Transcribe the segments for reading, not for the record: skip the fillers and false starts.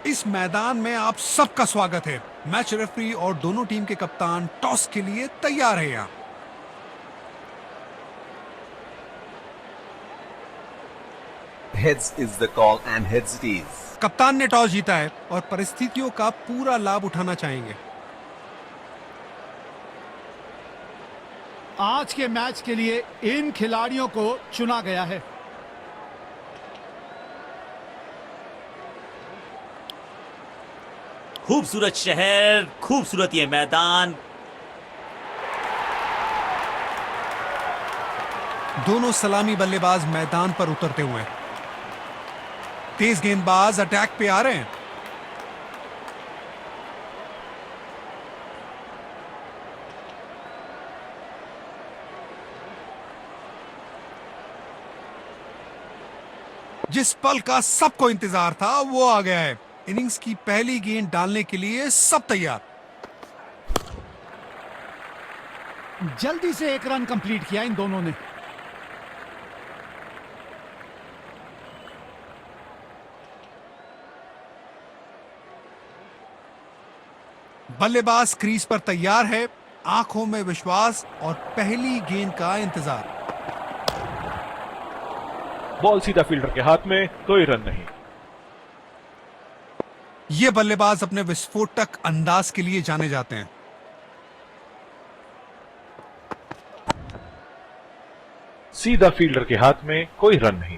इस मैदान में आप सबका स्वागत है। मैच रेफरी और दोनों टीम के कप्तान टॉस के लिए तैयार है। यहाँ Heads is the call and heads it is. कप्तान ने टॉस जीता है और परिस्थितियों का पूरा लाभ उठाना चाहेंगे। आज के मैच के लिए इन खिलाड़ियों को चुना गया है। खूबसूरत शहर, खूबसूरत ये मैदान। दोनों सलामी बल्लेबाज मैदान पर उतरते हुए हैं। तेज गेंदबाज अटैक पे आ रहे हैं। जिस पल का सबको इंतजार था वो आ गया है। इनिंग्स की पहली गेंद डालने के लिए सब तैयार। जल्दी से एक रन कंप्लीट किया इन दोनों ने। बल्लेबाज क्रीज पर तैयार है, आंखों में विश्वास और पहली गेंद का इंतजार। बॉल सीधा फील्डर के हाथ में, कोई रन नहीं। ये बल्लेबाज अपने विस्फोटक अंदाज के लिए जाने जाते हैं। सीधा फील्डर के हाथ में, कोई रन नहीं।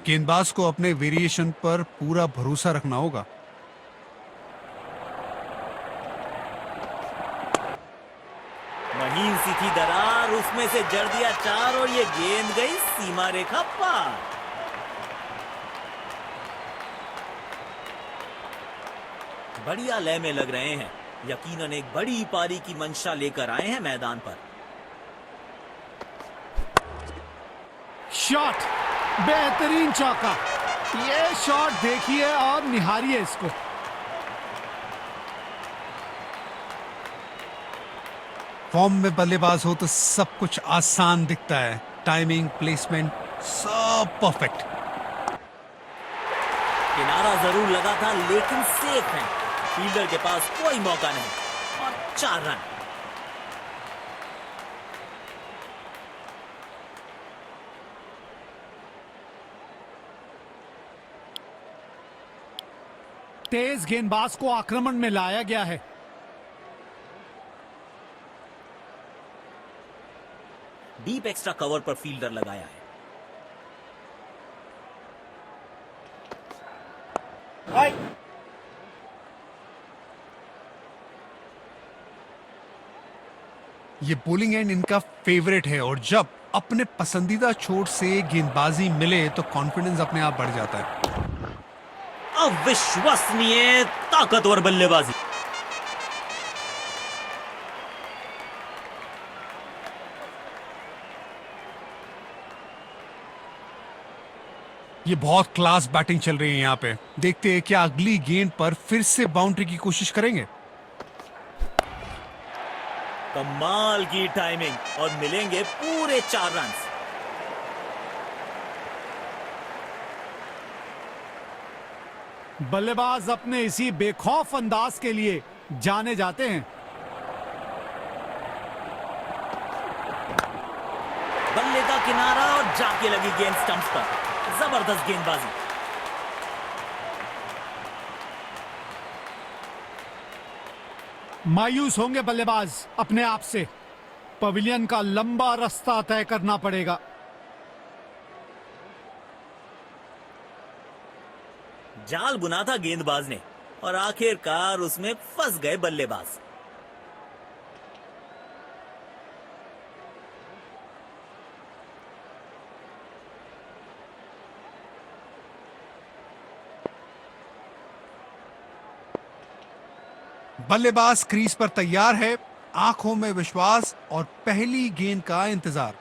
गेंदबाज को अपने वेरिएशन पर पूरा भरोसा रखना होगा। महीन सी थी दरार, उसमें से जड़ दिया चार और ये गेंद गई सीमा रेखा पार। बढ़िया लय में लग रहे हैं। यकीनन एक बड़ी पारी की मंशा लेकर आए हैं मैदान पर। शॉट, बेहतरीन चौका। ये शॉट देखिए और निहारिए इसको। फॉर्म में बल्लेबाज हो तो सब कुछ आसान दिखता है। टाइमिंग, प्लेसमेंट, सब परफेक्ट। किनारा जरूर लगा था लेकिन सेफ है। फील्डर के पास कोई मौका नहीं और 4 रन। तेज गेंदबाज को आक्रमण में लाया गया है। डीप एक्स्ट्रा कवर पर फील्डर लगाया है। ये बोलिंग एंड इनका फेवरेट है और जब अपने पसंदीदा छोर से गेंदबाजी मिले तो कॉन्फिडेंस अपने आप बढ़ जाता है। अविश्वसनीय ताकतवर बल्लेबाजी। ये बहुत क्लास बैटिंग चल रही है यहाँ पे। देखते हैं क्या अगली गेंद पर फिर से बाउंड्री की कोशिश करेंगे। कमाल की टाइमिंग और मिलेंगे पूरे 4 रन। बल्लेबाज अपने इसी बेखौफ अंदाज के लिए जाने जाते हैं। बल्ले का किनारा और जाके लगी गेंद स्टंप्स पर। जबरदस्त गेंदबाजी। मायूस होंगे बल्लेबाज अपने आप से। पवेलियन का लंबा रास्ता तय करना पड़ेगा। जाल बुना था गेंदबाज ने और आखिरकार उसमें फंस गए बल्लेबाज। बल्लेबाज क्रीज पर तैयार है, आंखों में विश्वास और पहली गेंद का इंतजार।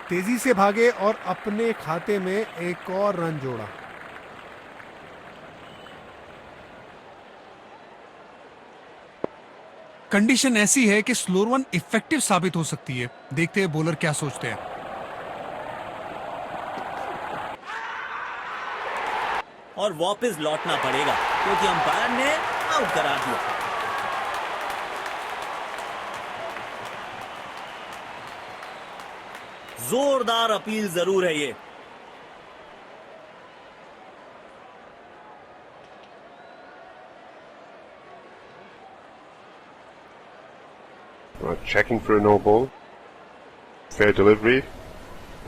तेजी से भागे और अपने खाते में एक और रन जोड़ा। कंडीशन ऐसी है कि स्लोअर वन इफेक्टिव साबित हो सकती है। देखते हैं बॉलर क्या सोचते हैं। और वापस लौटना पड़ेगा क्योंकि अंपायर ने आउट करार दिया। जोरदार अपील जरूर है ये। Checking for a no ball. Fair delivery.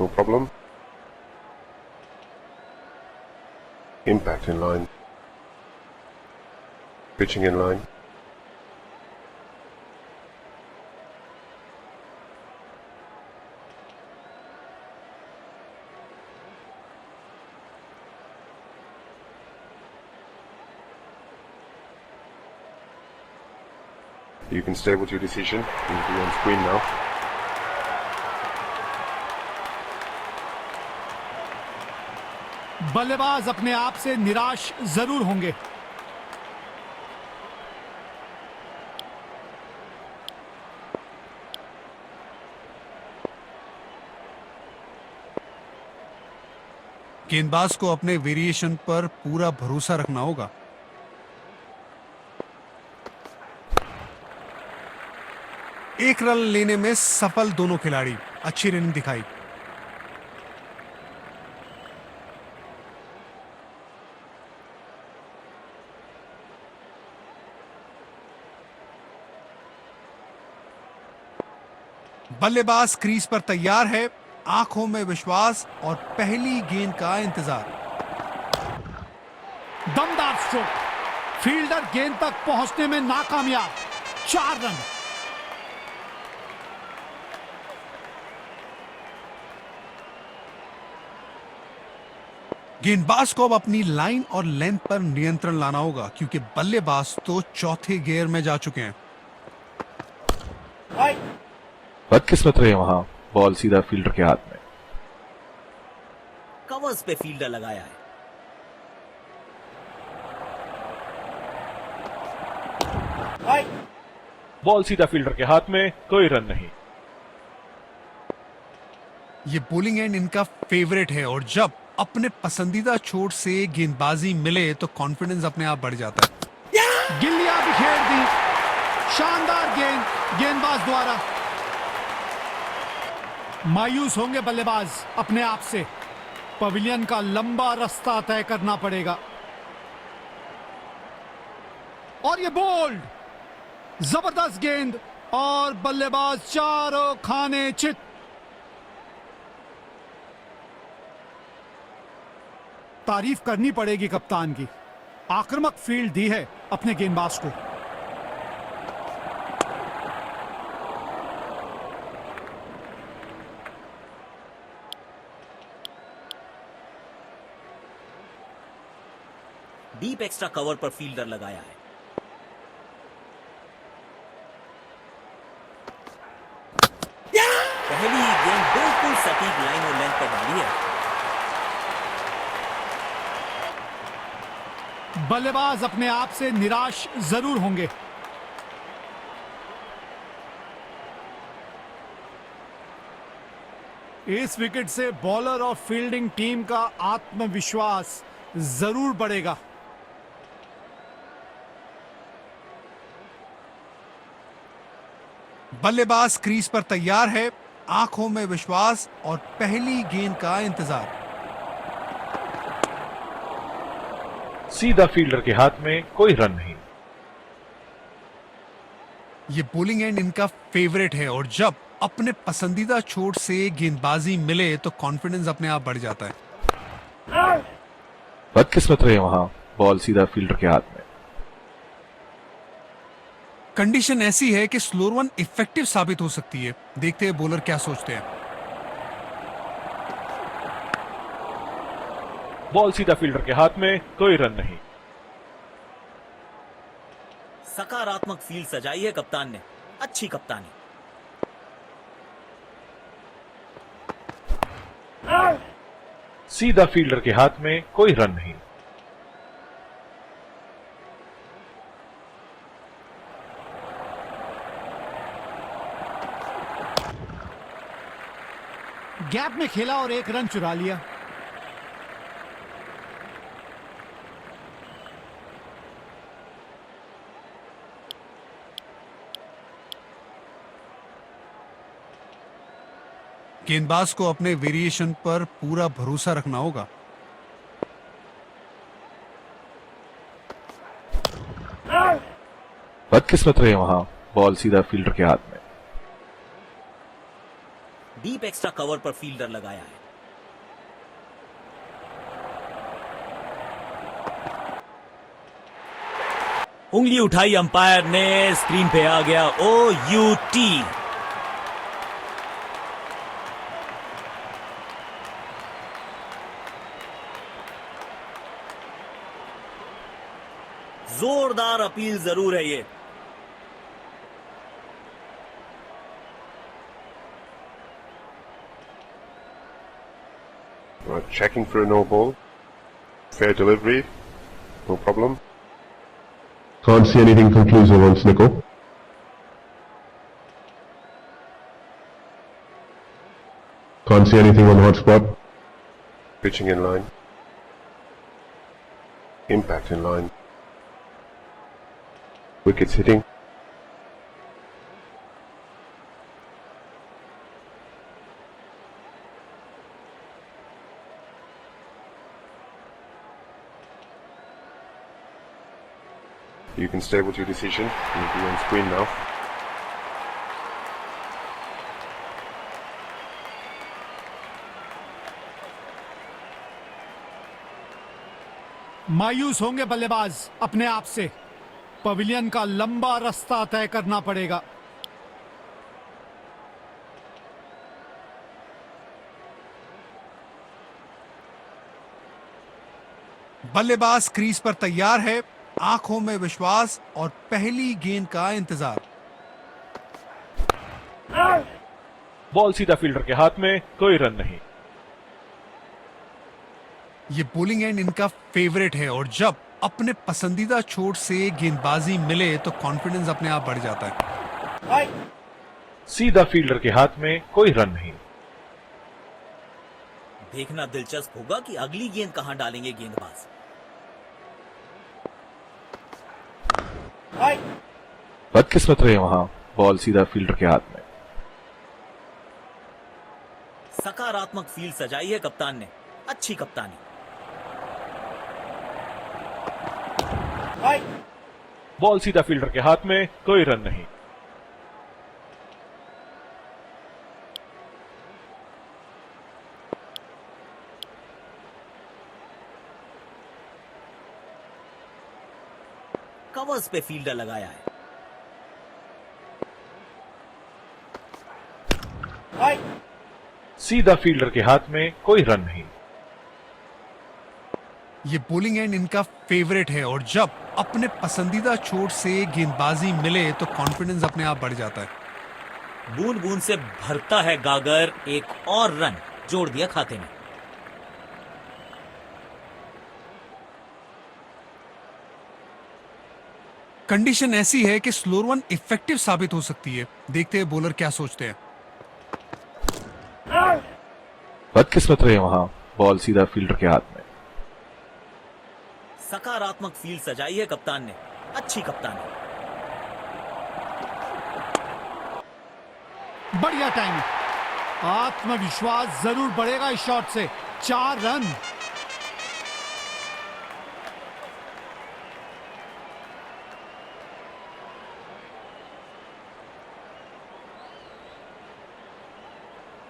No problem. Impact in line. Pitching in line. You can stay with your decision. You'll be on screen now. बल्लेबाज अपने आप से निराश जरूर होंगे। गेंदबाज को अपने वेरिएशन पर पूरा भरोसा रखना होगा। एक रन लेने में सफल दोनों खिलाड़ी, अच्छी रनिंग दिखाई। बल्लेबाज क्रीज पर तैयार है, आंखों में विश्वास और पहली गेंद का इंतजार। दमदार स्ट्रोक, फील्डर गेंद तक पहुंचने में नाकामयाब। 4 रन। गेंदबाज को अब अपनी लाइन और लेंथ पर नियंत्रण लाना होगा क्योंकि बल्लेबाज तो चौथे गियर में जा चुके हैं। बदकिस्मत रहे वहां, बॉल सीधा फील्डर के हाथ में। कवर्स पे फील्डर लगाया है। बॉल सीधा फील्डर के हाथ में, कोई रन नहीं। ये बोलिंग एंड इनका फेवरेट है और जब अपने पसंदीदा छोर से गेंदबाजी मिले तो कॉन्फिडेंस अपने आप बढ़ जाता है। गिल्लियां बिखेर दी। शानदार गेंद गेंदबाज द्वारा। मायूस होंगे बल्लेबाज अपने आप से। पवेलियन का लंबा रास्ता तय करना पड़ेगा। और ये बोल्ड, जबरदस्त गेंद और बल्लेबाज चारों खाने चित। तारीफ करनी पड़ेगी कप्तान की। आक्रामक फील्ड दी है अपने गेंदबाज को। डीप एक्स्ट्रा कवर पर फील्डर लगाया है। पहली गेंद बिल्कुल सटीक लाइन और लेंथ पर डाली है। बल्लेबाज अपने आप से निराश जरूर होंगे। इस विकेट से बॉलर और फील्डिंग टीम का आत्मविश्वास जरूर बढ़ेगा। बल्लेबाज क्रीज पर तैयार है, आंखों में विश्वास और पहली गेंद का इंतजार। सीधा फील्डर के हाथ में, कोई रन नहीं। ये बोलिंग एंड इनका फेवरेट है और जब अपने पसंदीदा छोर से गेंदबाजी मिले तो कॉन्फिडेंस अपने आप बढ़ जाता है। बदकिस्मत रहे वहां, बॉल सीधा फील्डर के हाथ में। कंडीशन ऐसी है कि स्लोअर वन इफेक्टिव साबित हो सकती है। देखते हैं बॉलर क्या सोचते हैं। बॉल सीधा फील्डर के हाथ में, कोई रन नहीं। सकारात्मक फील्ड सजाई है कप्तान ने। अच्छी कप्तानी। सीधा फील्डर के हाथ में, कोई रन नहीं। गैप में खेला और 1 रन चुरा लिया। गेंदबाज को अपने वेरिएशन पर पूरा भरोसा रखना होगा। बदकिस्मत रहे वहां, बॉल सीधा फील्डर के हाथ में। डीप एक्स्ट्रा कवर पर फील्डर लगाया है। उंगली उठाई अंपायर ने, स्क्रीन पे आ गया OUT। जोरदार अपील जरूर है ये। Checking for a no ball. Fair delivery. No problem. Can't see anything conclusive on Snickle. Can't see anything on hotspot. Pitching in line. Impact in line. Wickets hitting. You can stay with your decision. You'll be on screen now. मायूस होंगे बल्लेबाज अपने आप से। Pavilion का लंबा रास्ता तय करना पड़ेगा। बल्लेबाज क्रीज पर तैयार है, आंखों में विश्वास और पहली गेंद का इंतजार। बॉल सीधा फील्डर के हाथ में, कोई रन नहीं। ये बोलिंग एंड इनका फेवरेट है और जब अपने पसंदीदा छोर से गेंदबाजी मिले तो कॉन्फिडेंस अपने आप बढ़ जाता है। सीधा फील्डर के हाथ में, कोई रन नहीं। देखना दिलचस्प होगा कि अगली गेंद कहां डालेंगे गेंदबाज। बदकिस्मत रहे वहां, बॉल सीधा फील्डर के हाथ में। सकारात्मक फील्ड सजाई है कप्तान ने। अच्छी कप्तानी। बॉल सीधा फील्डर के हाथ में, कोई रन नहीं। कवर्स पे फील्डर लगाया है। सीधा फील्डर के हाथ में, कोई रन नहीं। ये बोलिंग एंड इनका फेवरेट है और जब अपने पसंदीदा छोर से गेंदबाजी मिले तो कॉन्फिडेंस अपने आप बढ़ जाता है। बूंद बूंद से भरता है गागर। एक और रन जोड़ दिया खाते में। कंडीशन ऐसी है कि स्लोअर वन इफेक्टिव साबित हो सकती है। देखते हैं बॉलर क्या सोचते हैं। बदकिस्मत रहे वहां, बॉल सीधा फील्डर के हाथ में। सकारात्मक फील्ड सजाई है कप्तान ने। अच्छी कप्तानी। बढ़िया टाइमिंग। आत्मविश्वास जरूर बढ़ेगा इस शॉट से। 4 रन।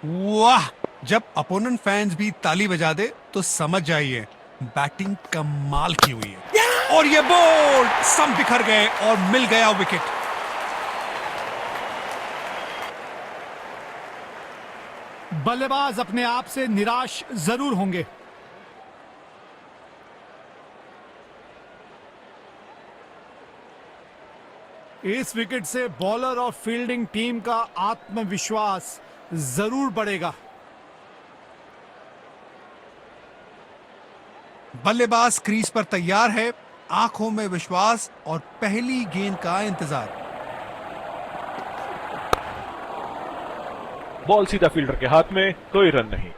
वाह! जब अपोनेंट फैंस भी ताली बजा दे तो समझ जाइए बैटिंग कमाल की हुई है। और ये बॉल सब बिखर गए और मिल गया विकेट। बल्लेबाज अपने आप से निराश जरूर होंगे। इस विकेट से बॉलर और फील्डिंग टीम का आत्मविश्वास जरूर बढ़ेगा। बल्लेबाज क्रीज पर तैयार है, आंखों में विश्वास और पहली गेंद का इंतजार। बॉल सीधा फील्डर के हाथ में, कोई रन नहीं।